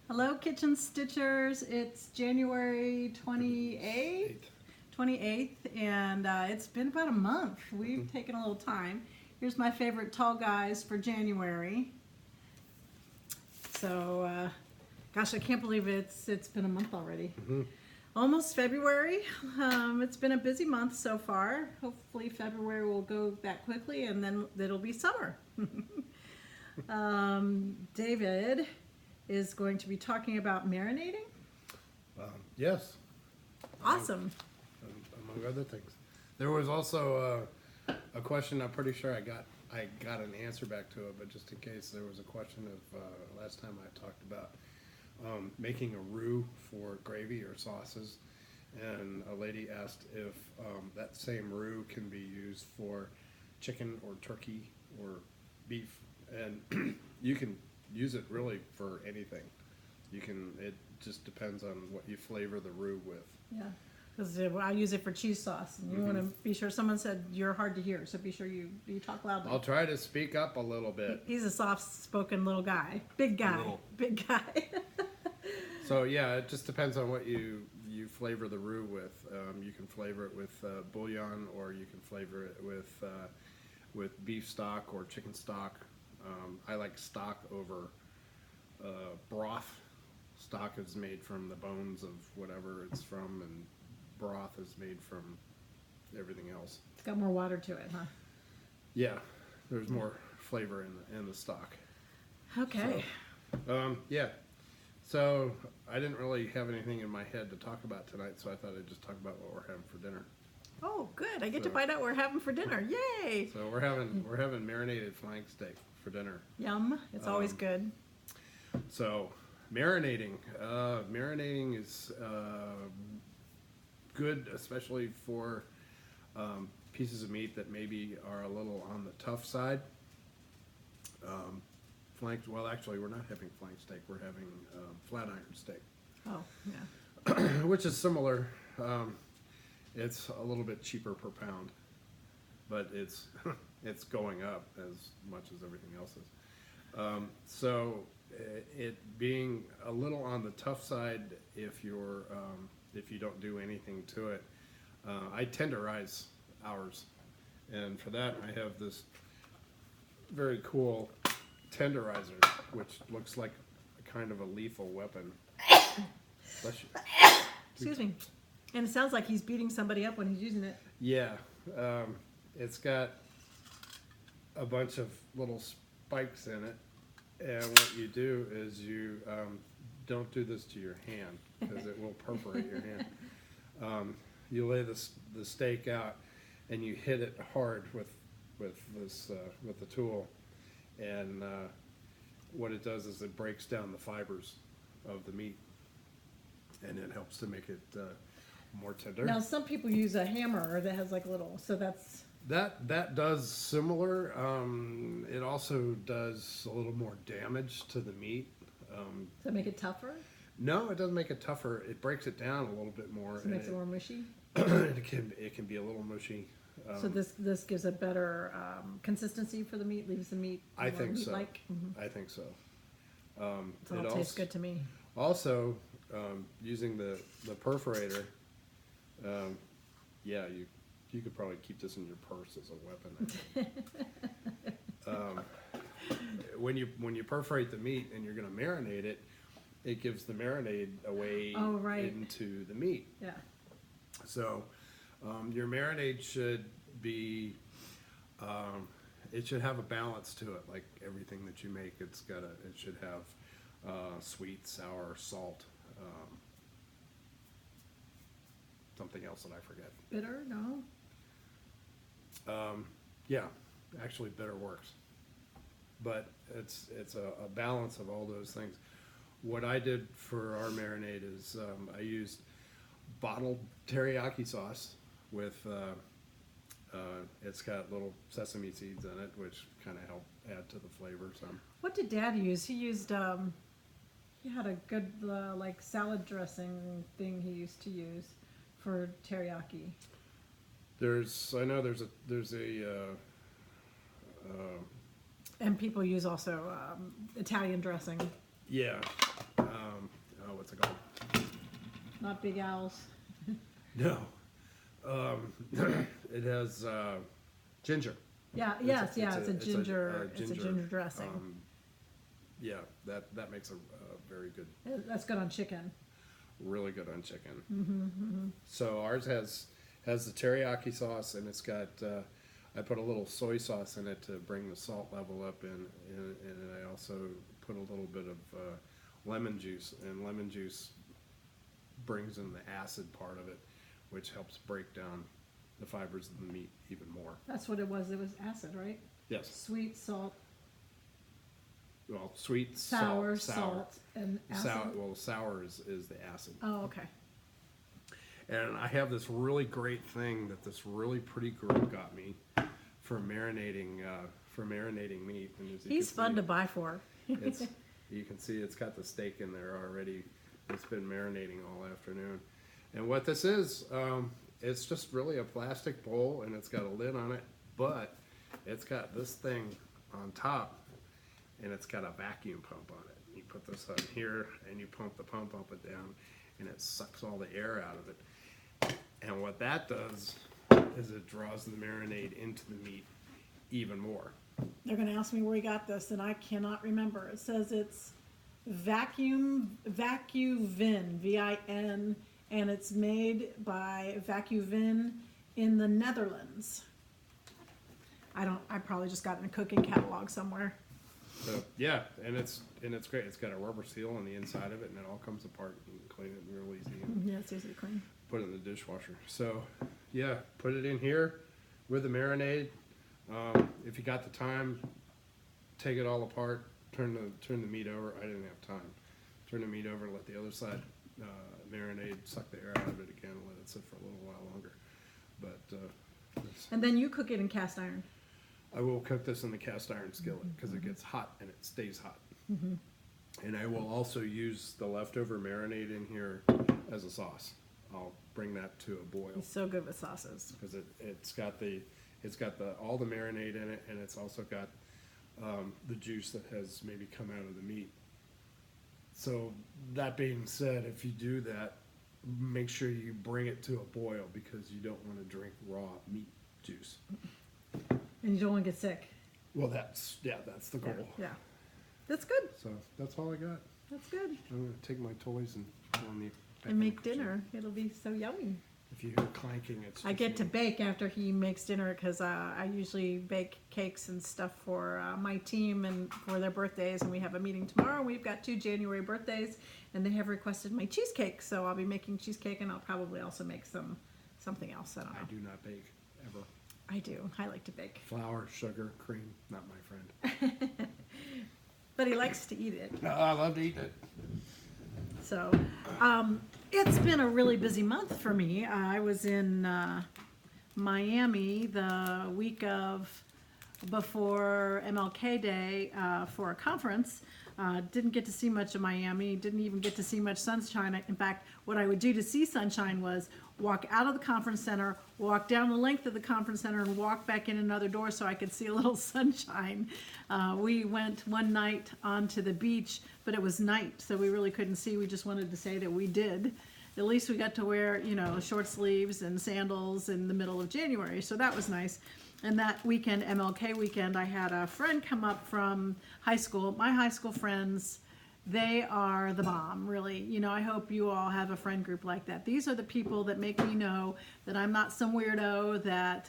Hello, Kitchen Stitchers. It's January 28th, and it's been about a month. We've taken a little time. Here's my favorite tall guys for January. So, gosh, I can't believe it's been a month already. Almost February. It's been a busy month so far. Hopefully February will go that quickly, and then it'll be summer. David is going to be talking about marinating. Yes. Awesome. Among other things, there was also a question. I'm pretty sure I got an answer back to it, but just in case, there was a question of last time I talked about making a roux for gravy or sauces, and a lady asked if that same roux can be used for chicken or turkey or beef, and you can use it really for anything. It just depends on what you flavor the roux with. Yeah, because I use it for cheese sauce, and you want to be sure. Someone said you're hard to hear, so be sure you talk loudly. I'll try to speak up a little bit. He's a soft-spoken little guy, big guy, big guy. So yeah, it just depends on what you flavor the roux with. You can flavor it with bouillon, or you can flavor it with beef stock or chicken stock. I like stock over broth. Stock is made from the bones of whatever it's from, and broth is made from everything else. It's got more water to it, huh? Yeah, there's more flavor in the stock. Okay. So, yeah. So I didn't really have anything in my head to talk about tonight, so I thought I'd just talk about what we're having for dinner. Oh, good. I get to find out what we're having for dinner. Yay! So we're having marinated flank steak for dinner. Yum. It's always good. So marinating is good, especially for pieces of meat that maybe are a little on the tough side. Well, actually, we're not having flank steak. We're having flat iron steak. Oh, yeah. Which is similar. It's a little bit cheaper per pound, but it's going up as much as everything else is. So it being a little on the tough side if you don't do anything to it. I tenderize ours, and for that I have this very cool tenderizer, which looks like a kind of a lethal weapon. Bless you. Excuse me. And it sounds like he's beating somebody up when he's using it. Yeah, it's got a bunch of little spikes in it, and what you do is you don't do this to your hand, because it will perforate your hand. You lay the steak out, and you hit it hard with the tool, and what it does is it breaks down the fibers of the meat, and it helps to make it more tender. Now, some people use a hammer that has like a little, so that's... That does similar. It also does a little more damage to the meat. Does that make it tougher? No, it doesn't make it tougher. It breaks it down a little bit more. So it makes it more mushy? It can be a little mushy. So this gives a better consistency for the meat, leaves the meat I think so. meat-like? I think so. It all tastes good to me. Also, using the perforator, yeah, you could probably keep this in your purse as a weapon, I think. When you perforate the meat and you're going to marinate it, it gives the marinade away into the meat. Yeah. So your marinade should be, it should have a balance to it, like everything that you make. It should have sweet, sour, salt, something else that I forget. Bitter? No? Yeah, actually bitter works, but it's a balance of all those things. What I did for our marinade is I used bottled teriyaki sauce with it's got little sesame seeds in it, which kind of help add to the flavor some. What did Dad use? He used he had a good like salad dressing thing he used to use for teriyaki. I know there's a And people use also Italian dressing. yeah. not big owls. No. It has ginger. Yeah, It's yes, a- it's a it's a- ginger, a it's a ginger dressing. Yeah, that makes a very good, That's good on chicken. really good on chicken. So ours has the teriyaki sauce, and it's got. I put a little soy sauce in it to bring the salt level up, and I also put a little bit of lemon juice, and lemon juice brings in the acid part of it, which helps break down the fibers of the meat even more. That's what it was. It was acid, right? Yes. Sweet, salt, Well, sweet, sour, sour. salt, and acid. Sour is the acid. Oh, okay. And I have this really great thing that this really pretty girl got me for marinating meat. And as you He's can fun see, to buy for. It's, you can see it's got the steak in there already. It's been marinating all afternoon. And what this is, it's just really a plastic bowl, and it's got a lid on it, but it's got this thing on top, and it's got a vacuum pump on it. You put this on here, and you pump the pump up and down, and it sucks all the air out of it. And what that does is it draws the marinade into the meat even more. They're going to ask me where he got this, and I cannot remember. It says it's Vacuum Vin, V-I-N, and it's made by Vacuum Vin in the Netherlands. I probably just got it in a cooking catalog somewhere. So yeah, and it's great. It's got a rubber seal on the inside of it, and it all comes apart. You can clean it real easy and Yeah, it's easy to clean. put it in the dishwasher. So yeah, put it in here with the marinade. If you got the time, take it all apart. Turn the meat over. I didn't have time. Turn the meat over. Let the other side marinade. Suck the air out of it again. Let it sit for a little while longer. But And then you cook it in cast iron. I will cook this in the cast iron skillet because it gets hot and it stays hot. And I will also use the leftover marinade in here as a sauce. I'll bring that to a boil He's so good with sauces. because it's got all the marinade in it, and it's also got the juice that has maybe come out of the meat. So that being said, if you do that, make sure you bring it to a boil because you don't want to drink raw meat juice. And you don't want to get sick. Well, that's the goal. Yeah. That's good. So that's all I got. That's good. I'm gonna take my toys and go on the back And in the make kitchen. dinner. It'll be so yummy. If you hear clanking, it's I just get to me. bake after he makes dinner because I usually bake cakes and stuff for my team and for their birthdays. And we have a meeting tomorrow. We've got 2 January birthdays, and they have requested my cheesecake. So I'll be making cheesecake, and I'll probably also make something else. I don't know. I do not bake ever. I do. I like to bake. Flour, sugar, cream, not my friend. But he likes to eat it. No, I love to eat it. So, it's been a really busy month for me. I was in Miami the week of before MLK Day for a conference. Didn't get to see much of Miami. Didn't even get to see much sunshine. In fact, what I would do to see sunshine was walk out of the conference center, walk down the length of the conference center, and walk back in another door so I could see a little sunshine. We went one night onto the beach, but it was night, so we really couldn't see. We just wanted to say that we did. At least we got to wear, short sleeves and sandals in the middle of January, so that was nice. And that weekend, MLK weekend, I had a friend come up from high school. My high school friends, they are the bomb, really. I hope you all have a friend group like that. These are the people that make me know that I'm not some weirdo, that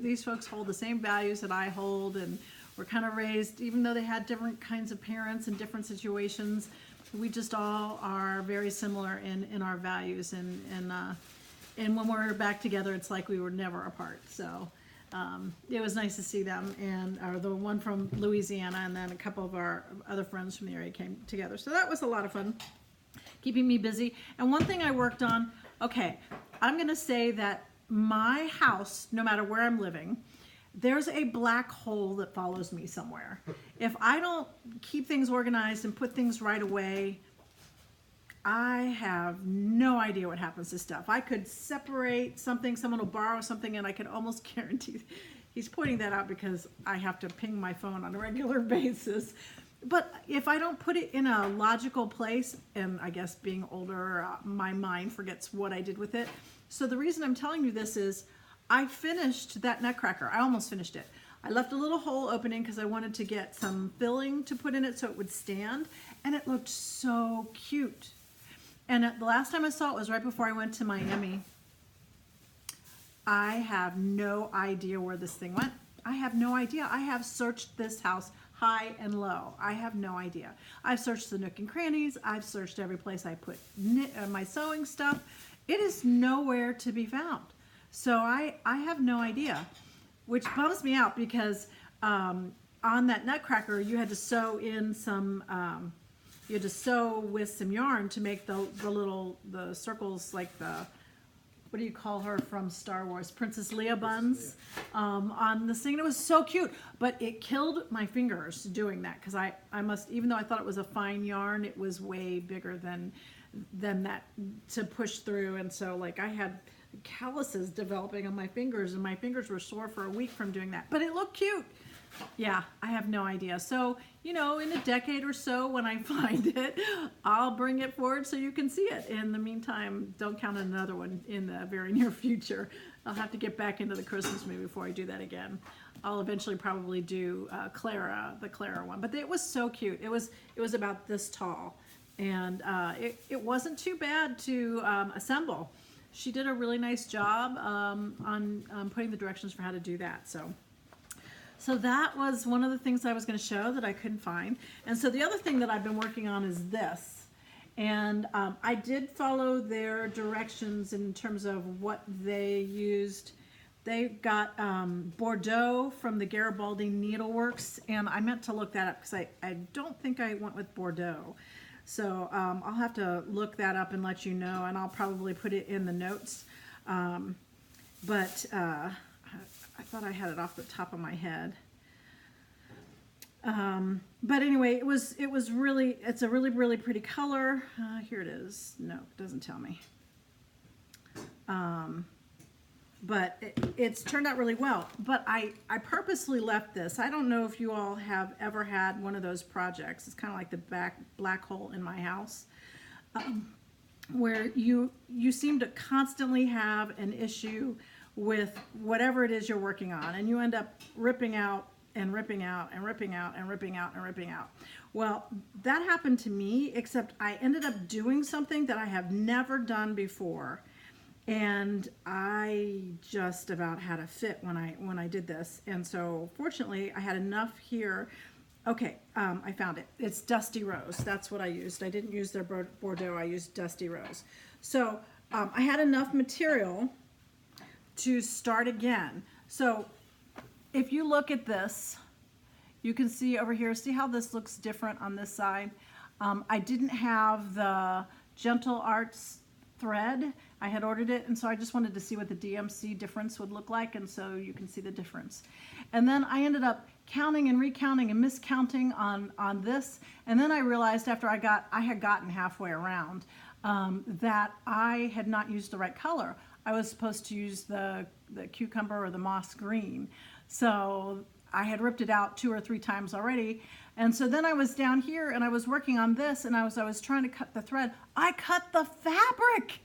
these folks hold the same values that I hold, and we're kind of raised, even though they had different kinds of parents and different situations, we just all are very similar in our values. And when we're back together, it's like we were never apart. So it was nice to see them, and the one from Louisiana, and then a couple of our other friends from the area came together. So that was a lot of fun, keeping me busy. And one thing I worked on, okay, I'm going to say that my house, no matter where I'm living, there's a black hole that follows me somewhere. If I don't keep things organized and put things right away, I have no idea what happens to stuff. I could separate something, someone will borrow something, and I can almost guarantee, he's pointing that out because I have to ping my phone on a regular basis. but if I don't put it in a logical place, and I guess being older, my mind forgets what I did with it. So the reason I'm telling you this is I finished that nutcracker. I almost finished it. I left a little hole opening because I wanted to get some filling to put in it so it would stand, and it looked so cute. And the last time I saw it was right before I went to Miami. I have no idea where this thing went. I have no idea. I have searched this house high and low. I have no idea. I've searched the nook and crannies. I've searched every place I put my sewing stuff. It is nowhere to be found. So I have no idea, which bums me out because on that nutcracker you had to sew in some, you had to sew with some yarn to make the circles, like the, what do you call her from Star Wars? Princess Leia buns on this thing. And it was so cute, but it killed my fingers doing that because I must, even though I thought it was a fine yarn, it was way bigger than that to push through. And so like I had calluses developing on my fingers, and my fingers were sore for a week from doing that, but it looked cute. Yeah, I have no idea. So, you know, in a decade or so when I find it, I'll bring it forward so you can see it. In the meantime, don't count on another one in the very near future. I'll have to get back into the Christmas movie before I do that again. I'll eventually probably do the Clara one, but it was so cute. It was about this tall, and it wasn't too bad to assemble. She did a really nice job on putting the directions for how to do that. So that was one of the things I was going to show that I couldn't find. And so the other thing that I've been working on is this. And I did follow their directions in terms of what they used. They got Bordeaux from the Garibaldi Needleworks, and I meant to look that up because I don't think I went with Bordeaux. So I'll have to look that up and let you know, and I'll probably put it in the notes. I thought I had it off the top of my head. But anyway, it's a really, really pretty color. Here it is. No, it doesn't tell me. But it's turned out really well. But I purposely left this. I don't know if you all have ever had one of those projects. It's kind of like the black hole in my house, where you seem to constantly have an issue with whatever it is you're working on, and you end up ripping out and ripping out and ripping out and ripping out and ripping out. Well, that happened to me, except I ended up doing something that I have never done before, and I just about had a fit when I did this. And so fortunately I had enough here. Okay, I found it. It's Dusty Rose. That's what I used. I didn't use their Bordeaux. I used Dusty Rose. So I had enough material to start again. So if you look at this, you can see over here, see how this looks different on this side? I didn't have the Gentle Arts thread. I had ordered it, and so I just wanted to see what the DMC difference would look like, and so you can see the difference. And then I ended up counting and recounting and miscounting on this, and then I realized after I had gotten halfway around that I had not used the right color. I was supposed to use the cucumber or the moss green. So I had ripped it out 2 or 3 times already. And so then I was down here and I was working on this, and I was trying to cut the thread. I cut the fabric.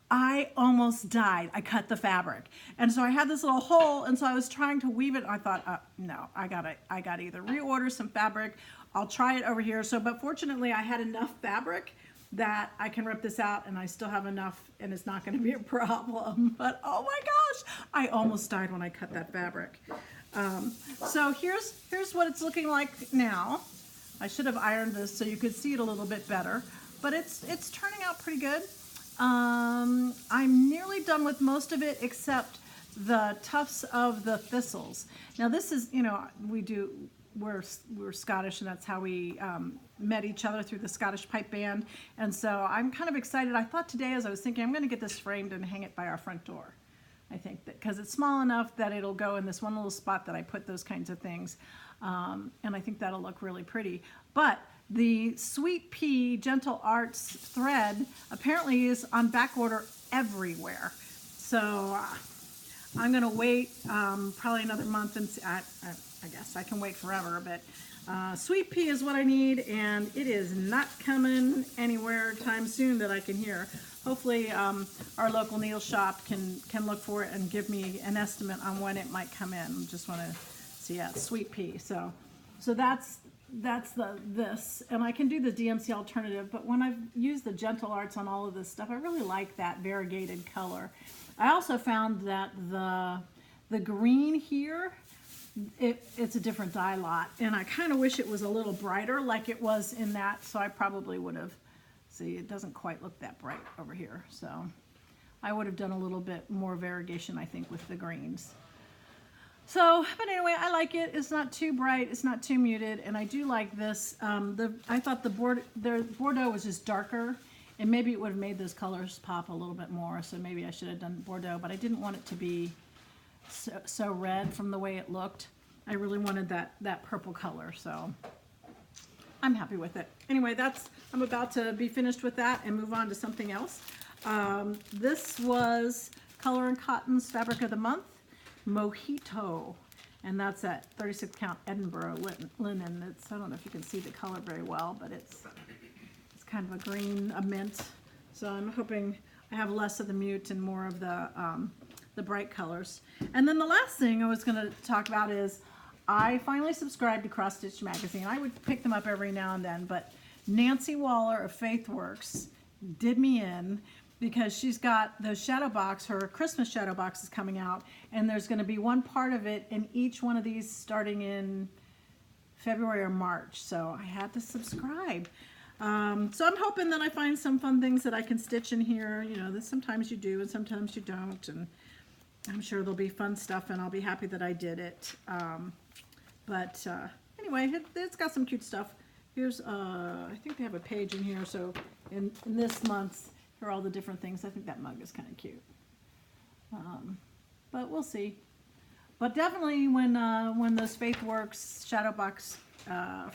I almost died. I cut the fabric. And so I had this little hole, and so I was trying to weave it. I thought, no, I gotta either reorder some fabric. I'll try it over here. So, but fortunately I had enough fabric that I can rip this out, and I still have enough, and it's not going to be a problem. But oh my gosh, I almost died when I cut that fabric. So here's what it's looking like now. I should have ironed this so you could see it a little bit better, but it's turning out pretty good. I'm nearly done with most of it except the tufts of the thistles. Now this is, you know, we're Scottish, and that's how we met each other, through the Scottish pipe band. And so I'm kind of excited. I thought today, as I was thinking, I'm going to get this framed and hang it by our front door. I think that because it's small enough that it'll go in this one little spot that I put those kinds of things. And I think that'll look really pretty. But the Sweet Pea Gentle Arts thread apparently is on back order everywhere. So I'm going to wait probably another month, and see. I guess I can wait forever, but Sweet pea is what I need, and it is not coming anywhere time soon that I can hear. Hopefully our local needle shop can look for it and give me an estimate on when it might come in. Just want to see, yeah, sweet pea. So that's this, and I can do the DMC alternative, but when I've used the Gentle Arts on all of this stuff, I really like that variegated color. I also found that the green here, it's a different dye lot, and I kind of wish it was a little brighter like it was in that, so I probably would have, see, it doesn't quite look that bright over here, so I would have done a little bit more variegation, I think, with the greens. So, but anyway, I like it. It's not too bright, it's not too muted, and I do like this. I thought the Bordeaux was just darker, and maybe it would have made those colors pop a little bit more, so maybe I should have done Bordeaux, but I didn't want it to be so red from the way it looked. I really wanted that purple color, so I'm happy with it. Anyway, I'm about to be finished with that and move on to something else. This was Color and Cotton's Fabric of the Month, Mojito, and that's that 36 count Edinburgh linen. I don't know if you can see the color very well, but it's kind of a green, a mint. So I'm hoping I have less of the mute and more of the bright colors. And then the last thing I was going to talk about is I finally subscribed to Cross Stitch Magazine. I would pick them up every now and then, but Nancy Waller of Faithworks did me in because she's got the shadow box, her Christmas shadow box is coming out, and there's going to be one part of it in each one of these starting in February or March. So I had to subscribe. So I'm hoping that I find some fun things that I can stitch in here. You know, sometimes you do and sometimes you don't, and I'm sure there'll be fun stuff, and I'll be happy that I did it. Anyway, it's got some cute stuff. Here's, I think they have a page in here, so in this month's, here are all the different things. I think that mug is kind of cute. But we'll see. But definitely when those Faithworks shadow box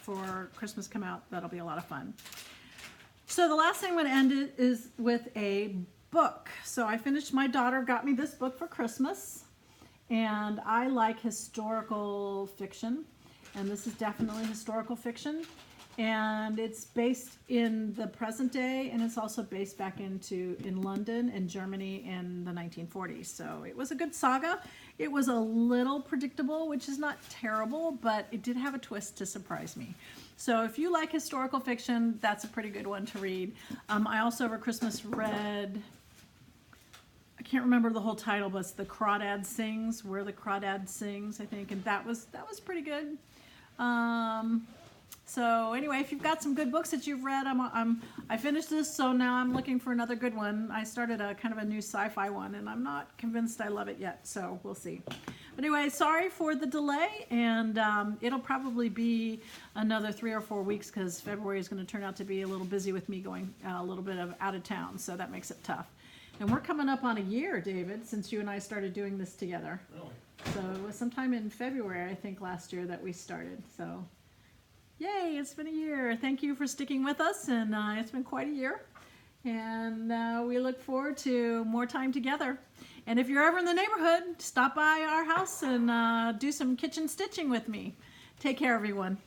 for Christmas come out, that'll be a lot of fun. So the last thing I'm going to end it is with a book. So I finished, my daughter got me this book for Christmas, and I like historical fiction, and this is definitely historical fiction, and it's based in the present day, and it's also based back in London and Germany in the 1940s. So it was a good saga. It was a little predictable, which is not terrible, but it did have a twist to surprise me. So if you like historical fiction, that's a pretty good one to read. I also over Christmas read, I can't remember the whole title, but it's The Crawdad Sings, Where the Crawdad Sings, I think, and that was pretty good. So anyway, if you've got some good books that you've read, I finished this, so now I'm looking for another good one. I started a kind of a new sci-fi one, and I'm not convinced I love it yet, so we'll see. But anyway, sorry for the delay, and it'll probably be another 3 or 4 weeks because February is going to turn out to be a little busy with me going a little bit out of town, so that makes it tough. And we're coming up on a year, David, since you and I started doing this together. Really? So it was sometime in February, I think, last year that we started. So, yay, it's been a year. Thank you for sticking with us, and it's been quite a year. And we look forward to more time together. And if you're ever in the neighborhood, stop by our house and do some kitchen stitching with me. Take care, everyone.